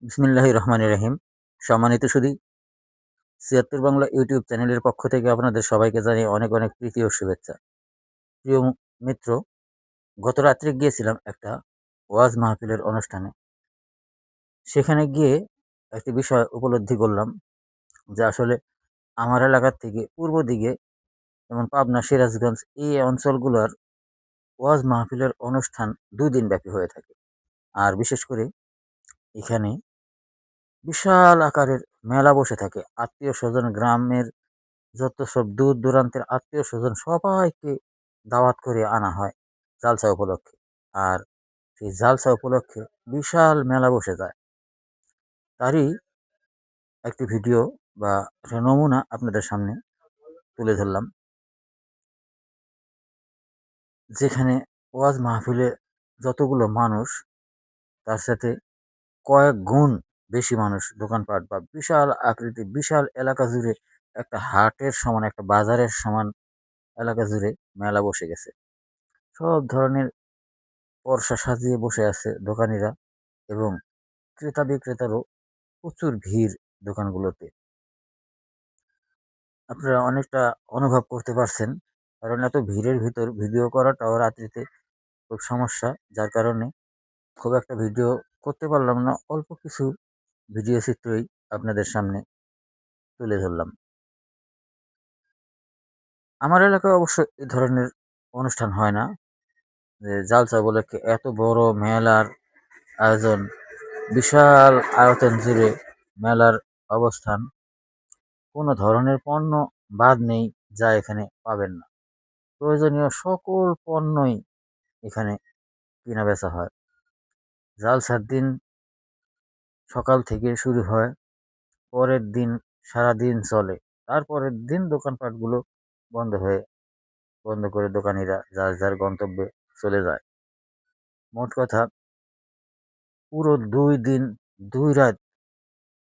বিসমিল্লাহির রহমানির রহিম। সম্মানিত সুধী, ৭৬ বাংলা ইউটিউব চ্যানেলের পক্ষ থেকে আপনাদের সবাইকে জানাই অনেক, অনেক প্রীতি ও শুভেচ্ছা। প্রিয় মিত্র, গত রাত্রে গিয়েছিলাম একটা ওয়াজ মাহফিলের অনুষ্ঠানে। সেখানে গিয়ে একটি বিষয় উপলব্ধি করলাম যে আসলে আমার এলাকার থেকে পূর্ব দিকে যেমন পাবনা, সিরাজগঞ্জ এই অঞ্চলগুলোর ওয়াজ মাহফিলের অনুষ্ঠান ২ দিন ব্যাপী হয়ে থাকে। আর বিশেষ করে এখানে বিশাল আকারের মেলা বসে থাকে। আত্মীয়স্বজন, গ্রামের যত সব দূর-দূরান্তের আত্মীয়স্বজন সবাইকে দাওয়াত করে আনা হয় জালসা উপলক্ষে। আর সেই জালসা উপলক্ষে বিশাল মেলা বসে যায়। তারই একটি ভিডিও বা একটা নমুনা আপনাদের সামনে তুলে ধরলাম। যেখানে ওয়াজ মাহফিলে যতগুলো মানুষ, তার সাথে কয়েক গুণ বেশি মানুষ, দোকানপাট বা বিশাল আকৃতির বিশাল এলাকা জুড়ে একটা হাটের সমান, একটা বাজারের সমান এলাকা জুড়ে মেলা বসে গেছে। সব ধরনের পরশা সাজিয়ে বসে আছে দোকানিরা এবং ক্রেতা বিক্রেতারও প্রচুর ভিড় দোকানগুলোতে। আপনারা অনেকটা অনুভব করতে পারছেন। কারণ এত ভিড়ের ভিতর ভিডিও করাটাও রাত্রিতে খুব সমস্যা। যার কারণে খুব একটা ভিডিও করতে পারলাম না। অল্প কিছু ভিডিও চিত্রই আপনাদের সামনে তুলে ধরলাম। আমার এলাকায় অবশ্য এ ধরনের অনুষ্ঠান হয় না। যে জালসা উপলক্ষে এত বড় মেলার আয়োজন, বিশাল আয়তন জুড়ে মেলার অবস্থান, কোনো ধরনের পণ্য বাদ নেই যা এখানে পাবেন না। প্রয়োজনীয় সকল পণ্যই এখানে কেনাবেচা হয়। জালসার দিন সকাল থেকে শুরু হয়, পরের দিন সারাদিন চলে। তারপরের দিন দোকানপাটগুলো বন্ধ হয়ে বন্ধ করে দোকানিরা যার যার গন্তব্যে চলে যায়। মোট কথা পুরো ২ দিন ২ রাত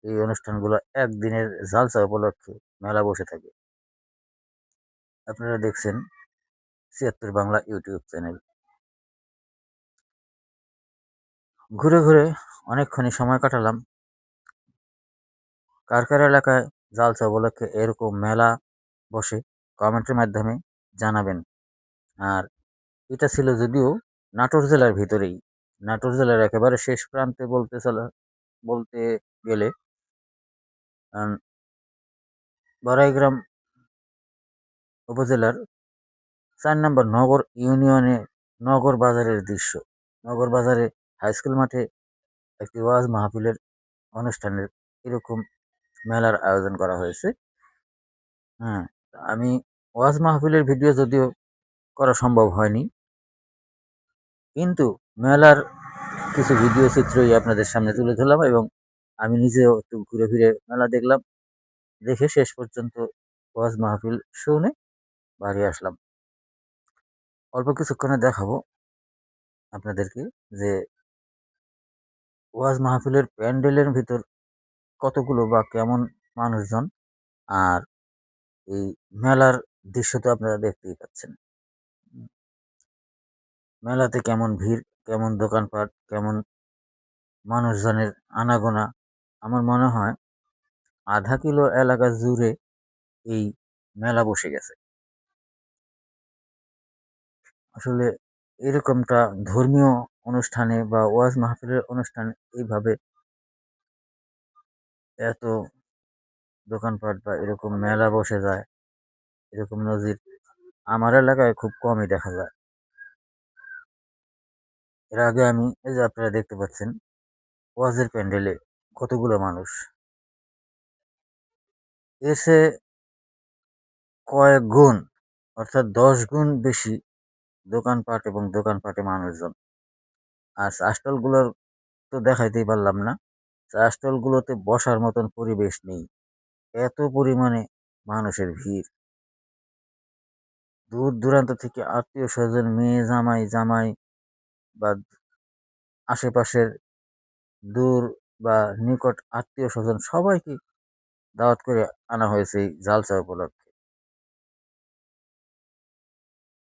এই অনুষ্ঠানগুলো একদিনের জালসা উপলক্ষে মেলা বসে থাকে। আপনারা দেখছেন ৭৬ বাংলা ইউটিউব চ্যানেল। ঘুরে, ঘুরে অনেকক্ষণই সময় কাটালাম। কার, কার এলাকায় জালসা উপলক্ষে এরকম মেলা বসে কমেন্টের মাধ্যমে জানাবেন। আর এটা ছিল যদিও নাটোর জেলার ভিতরেই। নাটোর জেলার একেবারে শেষ প্রান্তে বলতে গেলে আন বড়াইগ্রাম উপজেলার ৪ নম্বর নগর ইউনিয়নে নগর বাজারের দৃশ্য। নগর বাজারে হাইস্কুল মাঠে একটি ওয়াজ মাহফিলের অনুষ্ঠানের এরকম মেলার আয়োজন করা হয়েছে। হ্যাঁ, আমি ওয়াজ মাহফিলের ভিডিও যদিও করা সম্ভব হয়নি, কিন্তু মেলার কিছু ভিডিও চিত্রই আপনাদের সামনে তুলে ধরলাম এবং আমি নিজেও একটু ঘুরে ফিরে মেলা দেখলাম। দেখে শেষ পর্যন্ত ওয়াজ মাহফিল শুনে বাড়ি আসলাম। অল্প কিছুক্ষণে দেখাবো আপনাদেরকে যে ওয়াজ মাহফিলের প্যান্ডেলের ভিতর কতগুলো বা কেমন মানুষজন, আর এই মেলার দৃশ্য তো আপনারা দেখতেই পাচ্ছেন। উম, মেলাতে কেমন ভিড়, কেমন দোকানপাট, কেমন মানুষজনের আনাগোনা। আমার মনে হয় ০.৫ কিলো এলাকা জুড়ে এই মেলা বসে গেছে। আসলে এরকমটা ধর্মীয় অনুষ্ঠানে বা ওয়াজ মাহফিলের অনুষ্ঠানে এইভাবে এত দোকানপাট বা এরকম মেলা বসে যায়, এরকম নজির আমার এলাকায় খুব কমই দেখা যায়। এর আগে আমি এই যে আপনারা দেখতে পাচ্ছেন ওয়াজের প্যান্ডেলে কতগুলো মানুষ। এসে কয়েক গুণ, অর্থাৎ ১০ গুণ বেশি দোকানপাট এবং দোকানপাটে মানুষজন। আর চা স্টলগুলোর তো দেখাইতেই পারলাম না। চা স্টলগুলোতে বসার মতন পরিবেশ নেই। এত পরিমাণে মানুষের ভিড়। দূর-দূরান্ত থেকে আত্মীয়স্বজন, মেয়ে জামাই, জামাই বা আশেপাশের দূর বা নিকট আত্মীয়স্বজন সবাইকে দাওয়াত করে আনা হয়েছে এই জালসা উপলক্ষে।